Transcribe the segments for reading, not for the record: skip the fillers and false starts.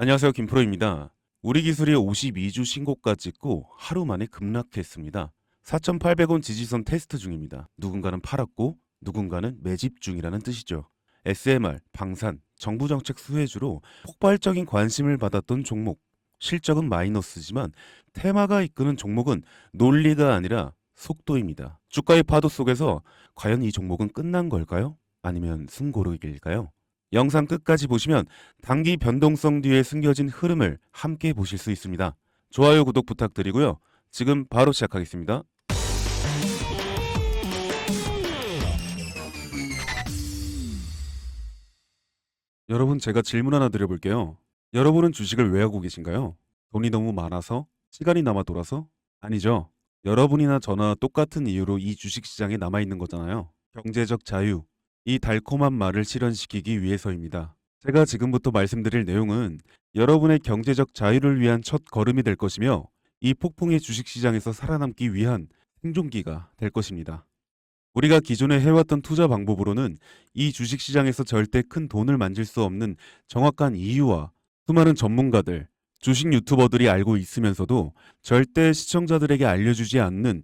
안녕하세요. 김프로입니다. 우리 기술이 52주 신고가 찍고 하루 만에 급락했습니다. 4,800원 지지선 테스트 중입니다. 누군가는 팔았고 누군가는 매집 중이라는 뜻이죠. SMR, 방산, 정부정책 수혜주로 폭발적인 관심을 받았던 종목. 실적은 마이너스지만 테마가 이끄는 종목은 논리가 아니라 속도입니다. 주가의 파도 속에서 과연 이 종목은 끝난 걸까요? 아니면 숨고르기일까요? 영상 끝까지 보시면 단기 변동성 뒤에 숨겨진 흐름을 함께 보실 수 있습니다. 좋아요, 구독 부탁드리고요. 지금 바로 시작하겠습니다. 여러분, 제가 질문 하나 드려볼게요. 여러분은 주식을 왜 하고 계신가요? 돈이 너무 많아서? 시간이 남아 돌아서? 아니죠. 여러분이나 저나 똑같은 이유로 이 주식시장에 남아있는 거잖아요. 경제적 자유, 이 달콤한 말을 실현시키기 위해서입니다. 제가 지금부터 말씀드릴 내용은 여러분의 경제적 자유를 위한 첫 걸음이 될 것이며 이 폭풍의 주식시장에서 살아남기 위한 생존기가 될 것입니다. 우리가 기존에 해왔던 투자 방법으로는 이 주식시장에서 절대 큰 돈을 만질 수 없는 정확한 이유와 수많은 전문가들, 주식 유튜버들이 알고 있으면서도 절대 시청자들에게 알려주지 않는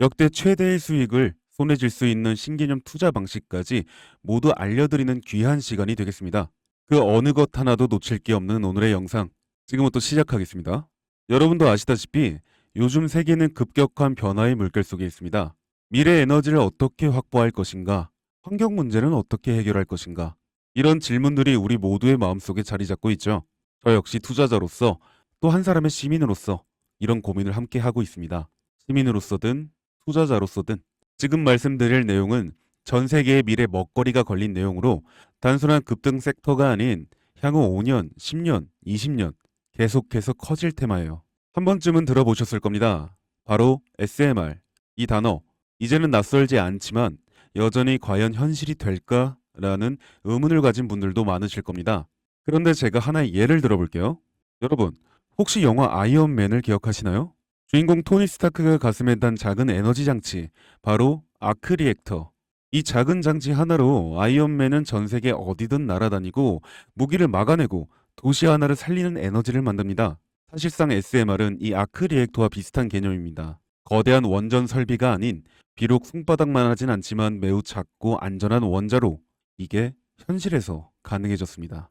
역대 최대의 수익을 손에 쥘 수 있는 신개념 투자 방식까지 모두 알려드리는 귀한 시간이 되겠습니다. 그 어느 것 하나도 놓칠 게 없는 오늘의 영상, 지금부터 시작하겠습니다. 여러분도 아시다시피 요즘 세계는 급격한 변화의 물결 속에 있습니다. 미래 에너지를 어떻게 확보할 것인가? 환경 문제는 어떻게 해결할 것인가? 이런 질문들이 우리 모두의 마음속에 자리 잡고 있죠. 저 역시 투자자로서 또 한 사람의 시민으로서 이런 고민을 함께 하고 있습니다. 시민으로서든 투자자로서든 지금 말씀드릴 내용은 전 세계의 미래 먹거리가 걸린 내용으로 단순한 급등 섹터가 아닌 향후 5년, 10년, 20년 계속해서 커질 테마예요. 한 번쯤은 들어보셨을 겁니다. 바로 SMR. 이 단어. 이제는 낯설지 않지만 여전히 과연 현실이 될까라는 의문을 가진 분들도 많으실 겁니다. 그런데 제가 하나의 예를 들어볼게요. 여러분, 혹시 영화 아이언맨을 기억하시나요? 주인공 토니 스타크가 가슴에 단 작은 에너지 장치, 바로 아크 리액터. 이 작은 장치 하나로 아이언맨은 전 세계 어디든 날아다니고 무기를 막아내고 도시 하나를 살리는 에너지를 만듭니다. 사실상 SMR은 이 아크 리액터와 비슷한 개념입니다. 거대한 원전 설비가 아닌 비록 손바닥만 하진 않지만 매우 작고 안전한 원자로 이게 현실에서 가능해졌습니다.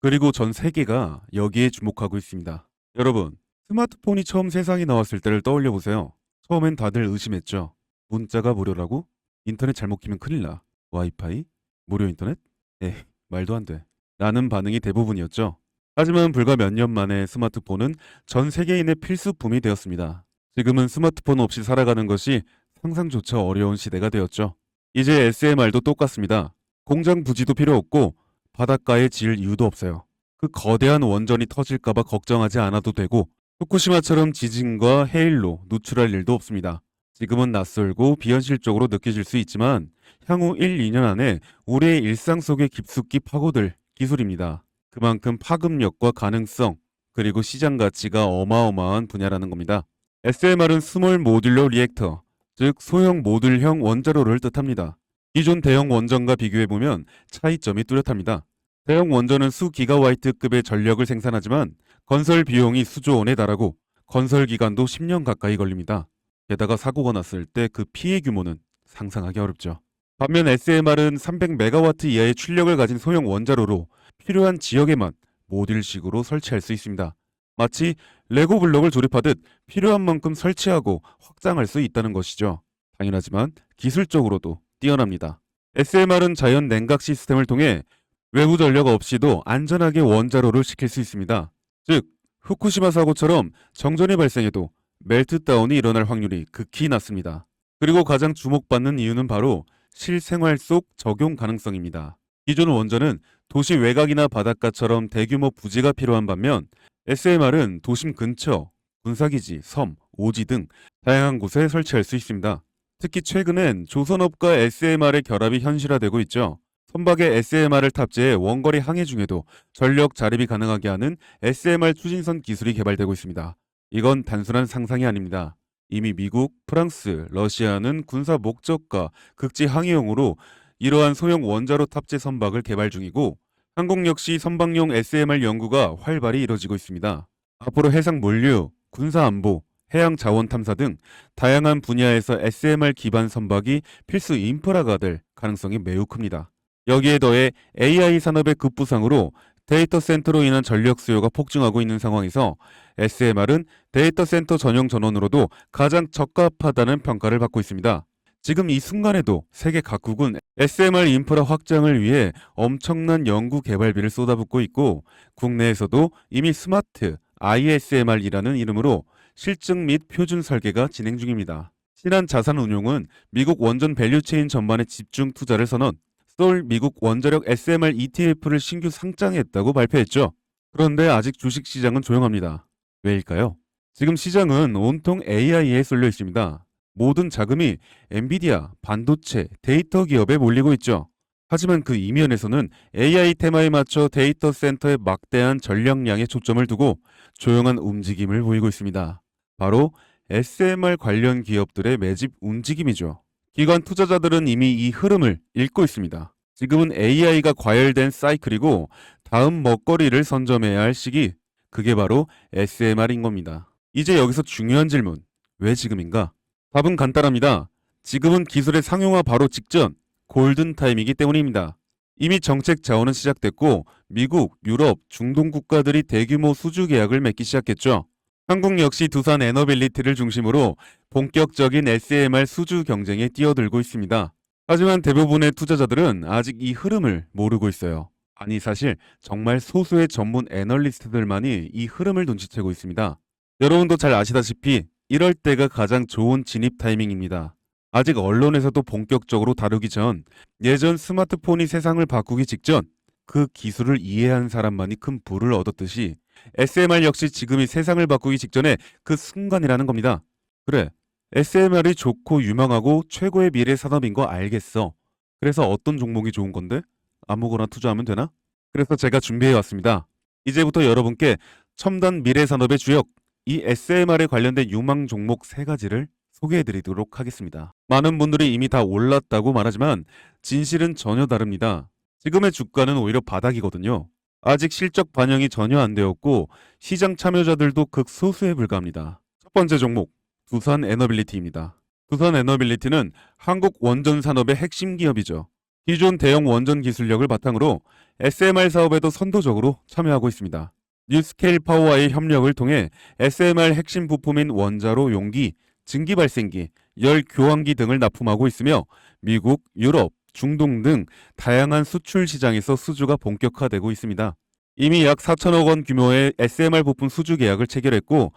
그리고 전 세계가 여기에 주목하고 있습니다. 여러분, 스마트폰이 처음 세상에 나왔을 때를 떠올려 보세요. 처음엔 다들 의심했죠. 문자가 무료라고? 인터넷 잘못 키면 큰일 나. 와이파이? 무료 인터넷? 에이, 말도 안 돼. 라는 반응이 대부분이었죠. 하지만 불과 몇 년 만에 스마트폰은 전 세계인의 필수품이 되었습니다. 지금은 스마트폰 없이 살아가는 것이 상상조차 어려운 시대가 되었죠. 이제 SMR도 똑같습니다. 공장 부지도 필요 없고 바닷가에 지을 이유도 없어요. 그 거대한 원전이 터질까봐 걱정하지 않아도 되고 후쿠시마처럼 지진과 해일로 누출할 일도 없습니다. 지금은 낯설고 비현실적으로 느껴질 수 있지만 향후 1, 2년 안에 우리의 일상 속에 깊숙이 파고들 기술입니다. 그만큼 파급력과 가능성 그리고 시장 가치가 어마어마한 분야라는 겁니다. SMR은 스몰 모듈러 리액터, 즉 소형 모듈형 원자로를 뜻합니다. 기존 대형 원전과 비교해보면 차이점이 뚜렷합니다. 대형 원전은 수 기가와이트급의 전력을 생산하지만 건설 비용이 수조 원에 달하고 건설 기간도 10년 가까이 걸립니다. 게다가 사고가 났을 때 그 피해 규모는 상상하기 어렵죠. 반면 SMR은 300메가와트 이하의 출력을 가진 소형 원자로로 필요한 지역에만 모듈식으로 설치할 수 있습니다. 마치 레고 블록을 조립하듯 필요한 만큼 설치하고 확장할 수 있다는 것이죠. 당연하지만 기술적으로도 뛰어납니다. SMR은 자연 냉각 시스템을 통해 외부 전력 없이도 안전하게 원자로를 식힐 수 있습니다. 즉, 후쿠시마 사고처럼 정전이 발생해도 멜트다운이 일어날 확률이 극히 낮습니다. 그리고 가장 주목받는 이유는 바로 실생활 속 적용 가능성입니다. 기존 원전은 도시 외곽이나 바닷가처럼 대규모 부지가 필요한 반면 SMR은 도심 근처, 군사기지, 섬, 오지 등 다양한 곳에 설치할 수 있습니다. 특히 최근엔 조선업과 SMR의 결합이 현실화되고 있죠. 선박에 SMR을 탑재해 원거리 항해 중에도 전력 자립이 가능하게 하는 SMR 추진선 기술이 개발되고 있습니다. 이건 단순한 상상이 아닙니다. 이미 미국, 프랑스, 러시아는 군사 목적과 극지 항해용으로 이러한 소형 원자로 탑재 선박을 개발 중이고 한국 역시 선박용 SMR 연구가 활발히 이뤄지고 있습니다. 앞으로 해상 물류, 군사 안보, 해양 자원 탐사 등 다양한 분야에서 SMR 기반 선박이 필수 인프라가 될 가능성이 매우 큽니다. 여기에 더해 AI 산업의 급부상으로 데이터 센터로 인한 전력 수요가 폭증하고 있는 상황에서 SMR은 데이터 센터 전용 전원으로도 가장 적합하다는 평가를 받고 있습니다. 지금 이 순간에도 세계 각국은 SMR 인프라 확장을 위해 엄청난 연구 개발비를 쏟아붓고 있고 국내에서도 이미 스마트 ISMR이라는 이름으로 실증 및 표준 설계가 진행 중입니다. 신한 자산운용은 미국 원전 밸류체인 전반에 집중 투자를 선언, 서울 미국 원자력 SMR ETF를 신규 상장했다고 발표했죠. 그런데 아직 주식시장은 조용합니다. 왜일까요? 지금 시장은 온통 AI에 쏠려 있습니다. 모든 자금이 엔비디아, 반도체, 데이터 기업에 몰리고 있죠. 하지만 그 이면에서는 AI 테마에 맞춰 데이터 센터에 막대한 전력량에 초점을 두고 조용한 움직임을 보이고 있습니다. 바로 SMR 관련 기업들의 매집 움직임이죠. 기관 투자자들은 이미 이 흐름을 읽고 있습니다. 지금은 AI가 과열된 사이클이고 다음 먹거리를 선점해야 할 시기, 그게 바로 SMR인 겁니다. 이제 여기서 중요한 질문, 왜 지금인가? 답은 간단합니다. 지금은 기술의 상용화 바로 직전, 골든 타임이기 때문입니다. 이미 정책 자원은 시작됐고 미국, 유럽, 중동 국가들이 대규모 수주 계약을 맺기 시작했죠. 한국 역시 두산 에너빌리티를 중심으로 본격적인 SMR 수주 경쟁에 뛰어들고 있습니다. 하지만 대부분의 투자자들은 아직 이 흐름을 모르고 있어요. 아니 사실 정말 소수의 전문 애널리스트들만이 이 흐름을 눈치채고 있습니다. 여러분도 잘 아시다시피 이럴 때가 가장 좋은 진입 타이밍입니다. 아직 언론에서도 본격적으로 다루기 전, 예전 스마트폰이 세상을 바꾸기 직전 그 기술을 이해한 사람만이 큰 부를 얻었듯이 SMR 역시 지금이 세상을 바꾸기 직전에 그 순간이라는 겁니다. 그래, SMR이 좋고 유망하고 최고의 미래 산업인 거 알겠어. 그래서 어떤 종목이 좋은 건데? 아무거나 투자하면 되나? 그래서 제가 준비해 왔습니다. 이제부터 여러분께 첨단 미래 산업의 주역, 이 SMR에 관련된 유망 종목 3가지를 소개해 드리도록 하겠습니다. 많은 분들이 이미 다 올랐다고 말하지만 진실은 전혀 다릅니다. 지금의 주가는 오히려 바닥이거든요. 아직 실적 반영이 전혀 안 되었고 시장 참여자들도 극소수에 불과합니다. 첫 번째 종목, 두산 에너빌리티입니다. 두산 에너빌리티는 한국 원전 산업의 핵심 기업이죠. 기존 대형 원전 기술력을 바탕으로 SMR 사업에도 선도적으로 참여하고 있습니다. 뉴스케일 파워와의 협력을 통해 SMR 핵심 부품인 원자로 용기, 증기 발생기, 열 교환기 등을 납품하고 있으며 미국, 유럽, 중동 등 다양한 수출 시장에서 수주가 본격화되고 있습니다. 이미 약 4천억 원 규모의 SMR 부품 수주 계약을 체결했고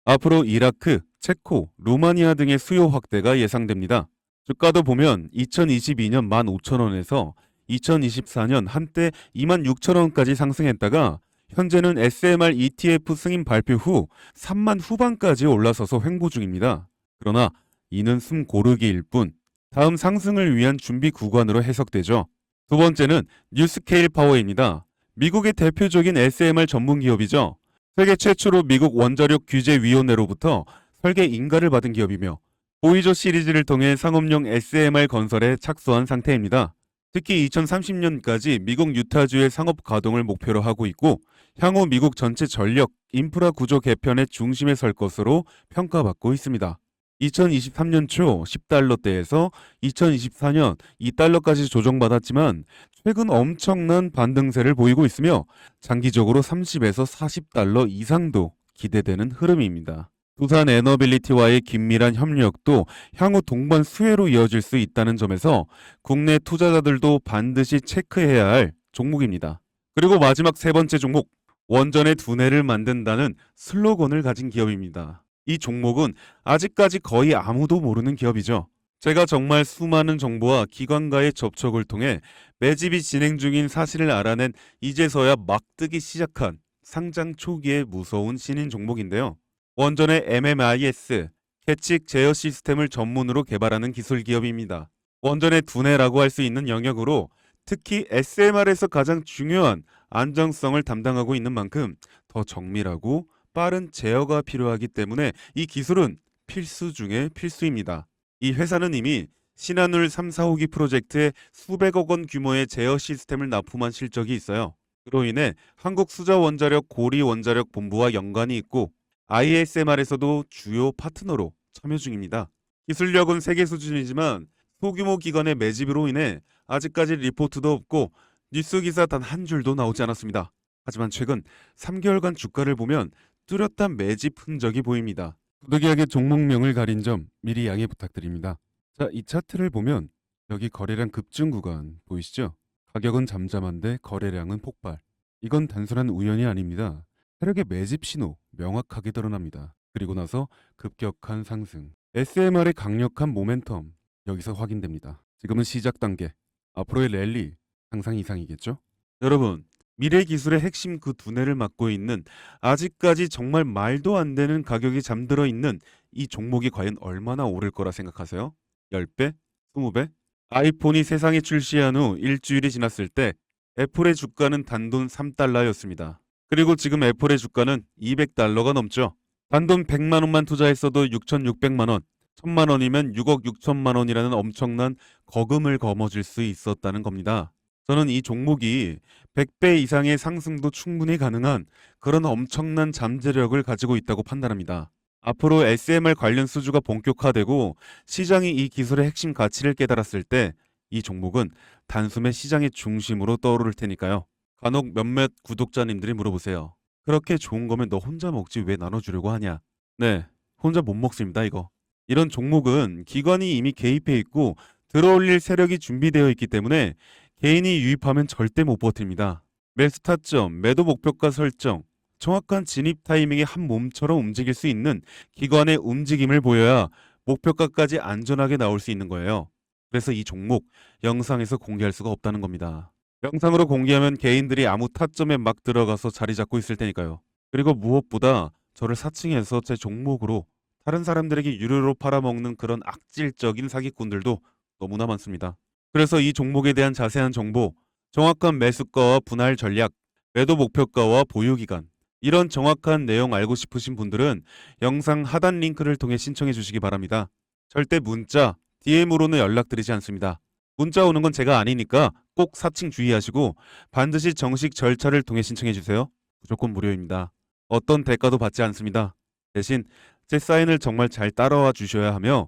앞으로 이라크, 체코, 루마니아 등의 수요 확대가 예상됩니다. 주가도 보면 2022년 15,000원에서 2024년 한때 26,000원까지 상승했다가 현재는 SMR ETF 승인 발표 후 3만 후반까지 올라서서 횡보 중입니다. 그러나 이는 숨 고르기일 뿐 다음 상승을 위한 준비 구간으로 해석되죠. 두 번째는 뉴스케일 파워입니다. 미국의 대표적인 SMR 전문 기업이죠. 세계 최초로 미국 원자력 규제위원회로부터 설계 인가를 받은 기업이며 보이저 시리즈를 통해 상업용 SMR 건설에 착수한 상태입니다. 특히 2030년까지 미국 유타주의 상업 가동을 목표로 하고 있고 향후 미국 전체 전력, 인프라 구조 개편의 중심에 설 것으로 평가받고 있습니다. 2023년 초 10달러대에서 2024년 2달러까지 조정받았지만 최근 엄청난 반등세를 보이고 있으며 장기적으로 30에서 40달러 이상도 기대되는 흐름입니다. 두산 에너빌리티와의 긴밀한 협력도 향후 동반 수혜로 이어질 수 있다는 점에서 국내 투자자들도 반드시 체크해야 할 종목입니다. 그리고 마지막 3번째 종목, 원전의 두뇌를 만든다는 슬로건을 가진 기업입니다. 이 종목은 아직까지 거의 아무도 모르는 기업이죠. 제가 정말 수많은 정보와 기관과의 접촉을 통해 매집이 진행 중인 사실을 알아낸 이제서야 막뜨기 시작한 상장 초기의 무서운 신인 종목인데요. 원전의 MMIS, 계측 제어 시스템을 전문으로 개발하는 기술 기업입니다. 원전의 두뇌라고 할 수 있는 영역으로 특히 SMR에서 가장 중요한 안정성을 담당하고 있는 만큼 더 정밀하고 빠른 제어가 필요하기 때문에 이 기술은 필수 중의 필수입니다. 이 회사는 이미 신한울 3, 4호기 프로젝트에 수백억 원 규모의 제어 시스템을 납품한 실적이 있어요. 그로 인해 한국수자원자력 고리원자력본부와 연관이 있고 ISMR에서도 주요 파트너로 참여 중입니다. 기술력은 세계 수준이지만 소규모 기관의 매집으로 인해 아직까지 리포트도 없고 뉴스 기사 단 한 줄도 나오지 않았습니다. 하지만 최근 3개월간 주가를 보면 뚜렷한 매집 흔적이 보입니다. 부득이하게 종목명을 가린 점 미리 양해 부탁드립니다. 자, 이 차트를 보면 여기 거래량 급증 구간 보이시죠? 가격은 잠잠한데 거래량은 폭발. 이건 단순한 우연이 아닙니다. 세력의 매집 신호 명확하게 드러납니다. 그리고 나서 급격한 상승. SMR의 강력한 모멘텀 여기서 확인됩니다. 지금은 시작 단계. 앞으로의 랠리 상상 이상이겠죠? 여러분, 미래 기술의 핵심 그 두뇌를 맡고 있는 아직까지 정말 말도 안 되는 가격이 잠들어 있는 이 종목이 과연 얼마나 오를 거라 생각하세요? 10배? 20배? 아이폰이 세상에 출시한 후 일주일이 지났을 때 애플의 주가는 단돈 3달러였습니다. 그리고 지금 애플의 주가는 200달러가 넘죠. 단돈 100만 원만 투자했어도 6,600만 원, 1,000만 원이면 6억 6천만 원이라는 엄청난 거금을 거머쥘 수 있었다는 겁니다. 저는 이 종목이 100배 이상의 상승도 충분히 가능한 그런 엄청난 잠재력을 가지고 있다고 판단합니다. 앞으로 SMR 관련 수주가 본격화되고 시장이 이 기술의 핵심 가치를 깨달았을 때 이 종목은 단숨에 시장의 중심으로 떠오를 테니까요. 간혹 몇몇 구독자님들이 물어보세요. 그렇게 좋은 거면 너 혼자 먹지 왜 나눠주려고 하냐? 네, 혼자 못 먹습니다, 이거. 이런 종목은 기관이 이미 개입해 있고 들어올릴 세력이 준비되어 있기 때문에 개인이 유입하면 절대 못 버팁니다. 매수 타점, 매도 목표가 설정, 정확한 진입 타이밍에 한 몸처럼 움직일 수 있는 기관의 움직임을 보여야 목표가까지 안전하게 나올 수 있는 거예요. 그래서 이 종목 영상에서 공개할 수가 없다는 겁니다. 영상으로 공개하면 개인들이 아무 타점에 막 들어가서 자리 잡고 있을 테니까요. 그리고 무엇보다 저를 사칭해서 제 종목으로 다른 사람들에게 유료로 팔아먹는 그런 악질적인 사기꾼들도 너무나 많습니다. 그래서 이 종목에 대한 자세한 정보, 정확한 매수가와 분할 전략, 매도 목표가와 보유 기간, 이런 정확한 내용 알고 싶으신 분들은 영상 하단 링크를 통해 신청해 주시기 바랍니다. 절대 문자, DM으로는 연락드리지 않습니다. 문자 오는 건 제가 아니니까 꼭 사칭 주의하시고 반드시 정식 절차를 통해 신청해 주세요. 무조건 무료입니다. 어떤 대가도 받지 않습니다. 대신 제 사인을 정말 잘 따라와 주셔야 하며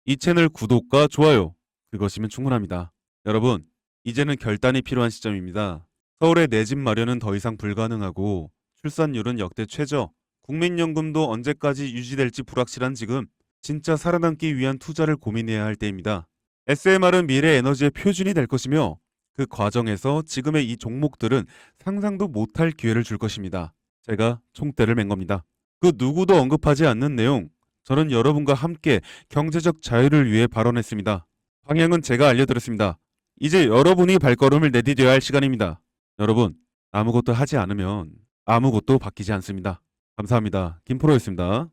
이 채널 구독과 좋아요, 그것이면 충분합니다. 여러분, 이제는 결단이 필요한 시점입니다. 서울의 내 집 마련은 더 이상 불가능하고 출산율은 역대 최저, 국민연금도 언제까지 유지될지 불확실한 지금 진짜 살아남기 위한 투자를 고민해야 할 때입니다. SMR은 미래 에너지의 표준이 될 것이며 그 과정에서 지금의 이 종목들은 상상도 못할 기회를 줄 것입니다. 제가 총대를 맨 겁니다. 그 누구도 언급하지 않는 내용, 저는 여러분과 함께 경제적 자유를 위해 발언했습니다. 방향은 제가 알려드렸습니다. 이제 여러분이 발걸음을 내디뎌야 할 시간입니다. 여러분, 아무것도 하지 않으면 아무것도 바뀌지 않습니다. 감사합니다. 김프로였습니다.